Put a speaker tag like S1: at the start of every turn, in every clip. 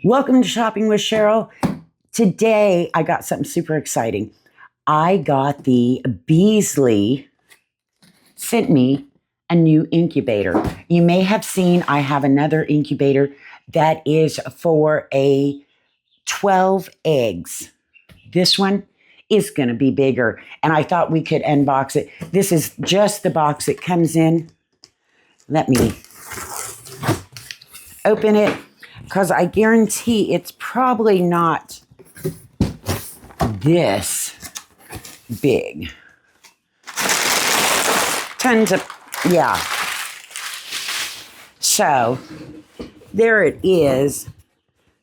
S1: Welcome to Shopping with Cheryl. Today, I got something super exciting. I got the Besly sent me a new incubator. You may have seen I have another incubator that is for a 12 eggs. This one is going to be bigger, and I thought we could unbox it. This is just the box it comes in. Let me open it, because I guarantee it's probably not this big. Tons of, yeah. So, there it is.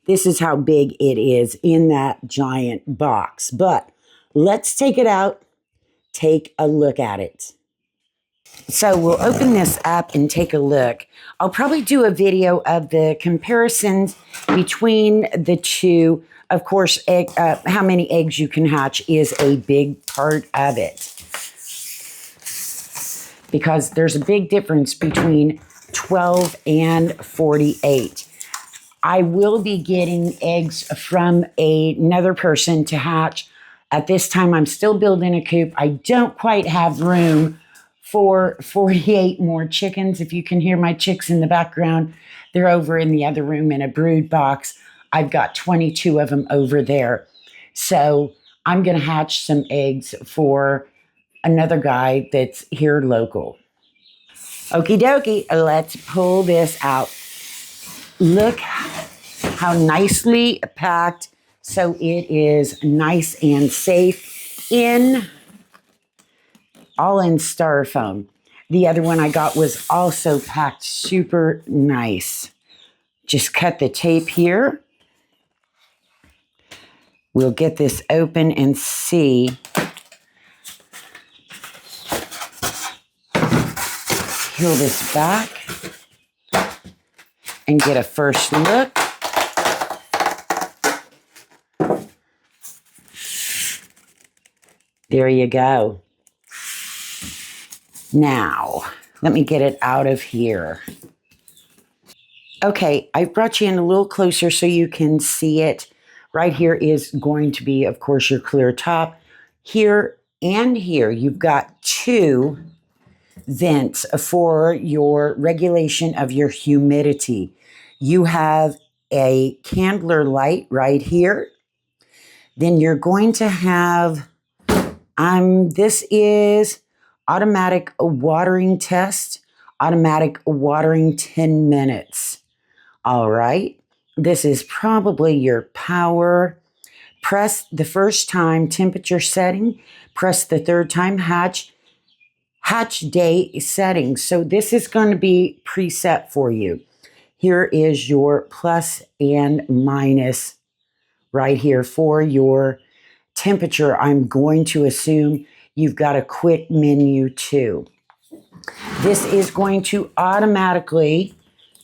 S1: This is how big it is in that giant box. But let's take it out, take a look at it. So we'll open this up and take a look. I'll probably do a video of the comparisons between the two. Of course, how many eggs you can hatch is a big part of it, because there's a big difference between 12 and 48. I will be getting eggs from another person to hatch. At this time, I'm still building a coop. I don't quite have room for 48 more chickens. If you can hear my chicks in the background, they're over in the other room in a brood box. I've got 22 of them over there. So I'm going to hatch some eggs for another guy that's here local. Okie dokie, let's pull this out. Look how nicely packed. So it is nice and safe all in styrofoam. The other one I got was also packed super nice. Just cut the tape here. We'll get this open and see. Peel this back and get a first look. There you go. Now, let me get it out of here. Okay, I brought you in a little closer so you can see it. Right here is going to be, of course, your clear top. Here and here, you've got two vents for your regulation of your humidity. You have a candler light right here. Then you're going to have, this is automatic watering test, automatic watering 10 minutes. All right. This is probably your power. Press the first time, temperature setting. Press the third time, hatch day settings. So this is going to be preset for you. Here is your plus and minus right here for your temperature. I'm going to assume you've got a quick menu too. This is going to automatically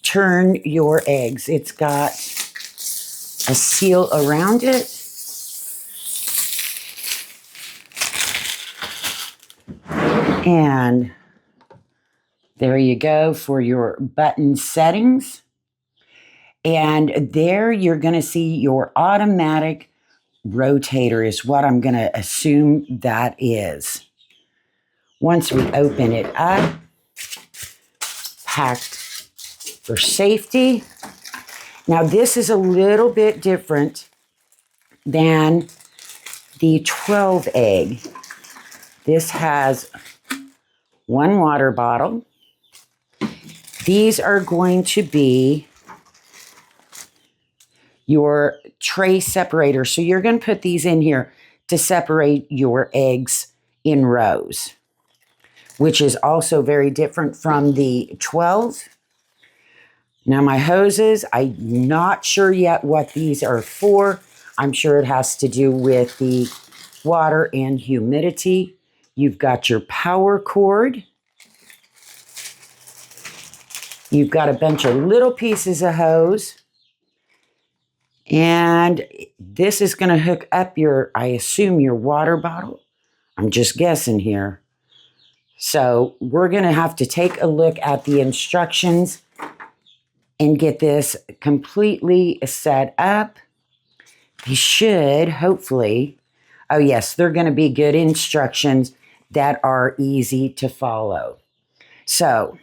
S1: turn your eggs. It's got a seal around it. And there you go for your button settings. And there you're going to see your automatic rotator is what I'm going to assume that is. Once we open it up, packed for safety. Now this is a little bit different than the 12 egg. This has one water bottle. These are going to be your tray separator. So you're going to put these in here to separate your eggs in rows, which is also very different from the 12. Now my hoses, I'm not sure yet what these are for. I'm sure it has to do with the water and humidity. You've got your power cord. You've got a bunch of little pieces of hose. And this is going to hook up I assume your water bottle. I'm just guessing here. So we're going to have to take a look at the instructions and get this completely set up. They should, hopefully, oh yes, they're going to be good instructions that are easy to follow. So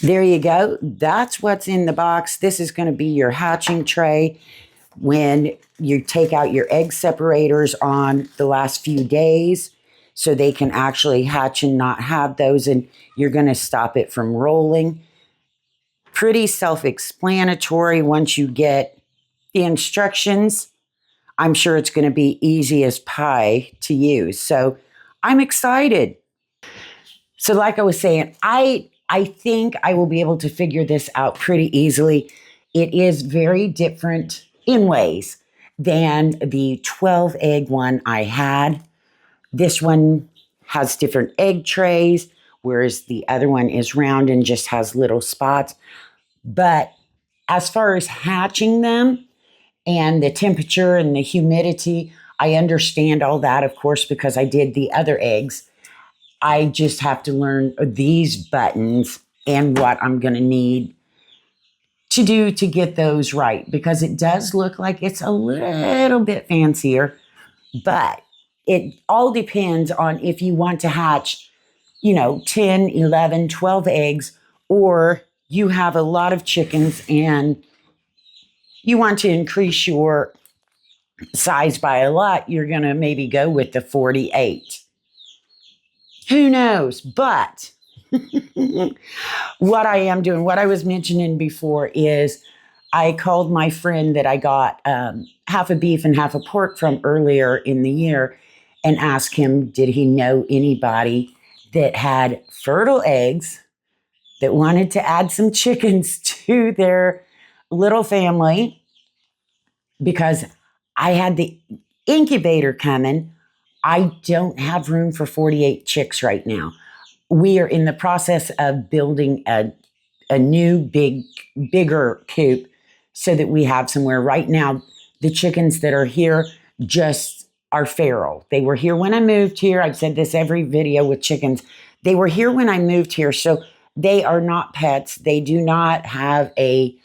S1: there you go. That's what's in the box. This is going to be your hatching tray when you take out your egg separators on the last few days so they can actually hatch and not have those, and you're going to stop it from rolling. Pretty self-explanatory once you get the instructions. I'm sure it's going to be easy as pie to use. So I'm excited. So like I was saying, I think I will be able to figure this out pretty easily. It is very different in ways than the 12 egg one I had. This one has different egg trays, whereas the other one is round and just has little spots. But as far as hatching them and the temperature and the humidity, I understand all that, of course, because I did the other eggs. I just have to learn these buttons and what I'm going to need to do to get those right, because it does look like it's a little bit fancier, but it all depends on if you want to hatch, 10, 11, 12 eggs, or you have a lot of chickens and you want to increase your size by a lot. You're going to maybe go with the 48. Who knows? But what I am doing, what I was mentioning before, is I called my friend that I got half a beef and half a pork from earlier in the year and asked him, did he know anybody that had fertile eggs that wanted to add some chickens to their little family? Because I had the incubator coming. I don't have room for 48 chicks right now. We are in the process of building a new bigger coop so that we have somewhere. Right now, the chickens that are here just are feral. They were here when I moved here. I've said this every video with chickens. They were here when I moved here, so they are not pets. They do not have a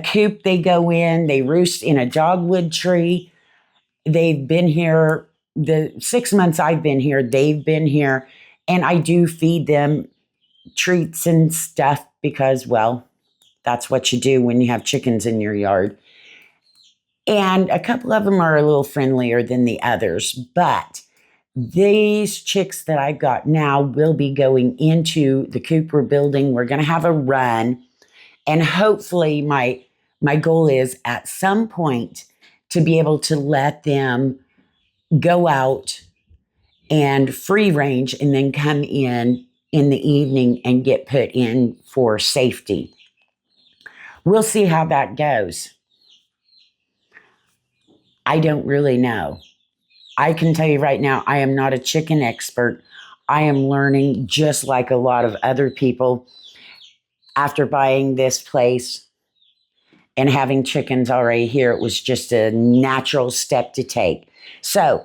S1: coop they go in. They roost in a dogwood tree. They've been here the 6 months I've been here. They've been here, and I do feed them treats and stuff because, well, that's what you do when you have chickens in your yard. And a couple of them are a little friendlier than the others, but these chicks that I got now will be going into the coop we're building. We're going to have a run, and hopefully my goal is at some point to be able to let them go out and free range and then come in the evening and get put in for safety. We'll see how that goes. I don't really know. I can tell you right now, I am not a chicken expert. I am learning just like a lot of other people after buying this place and having chickens already here. It was just a natural step to take. So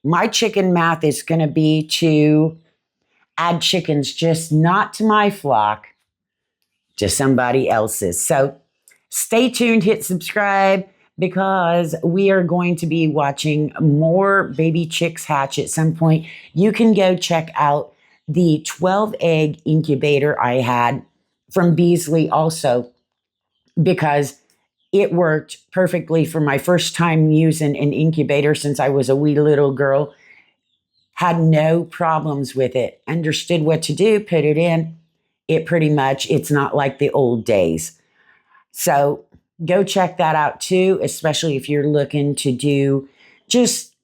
S1: my chicken math is going to be to add chickens, just not to my flock, to somebody else's. So stay tuned, hit subscribe, because we are going to be watching more baby chicks hatch at some point. You can go check out the 12 egg incubator I had from Besly also, because it worked perfectly for my first time using an incubator since I was a wee little girl. Had no problems with it. Understood what to do, put it in. It's not like the old days. So go check that out too, especially if you're looking to do just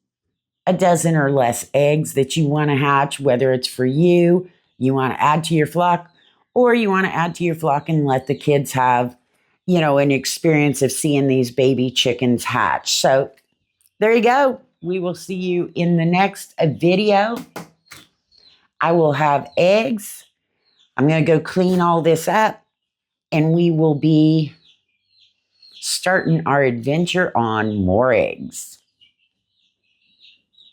S1: a dozen or less eggs that you want to hatch, whether it's for you, you want to add to your flock, or you want to add to your flock and let the kids have, an experience of seeing these baby chickens hatch. So there you go. We will see you in the next video. I will have eggs. I'm going to go clean all this up, and we will be starting our adventure on more eggs.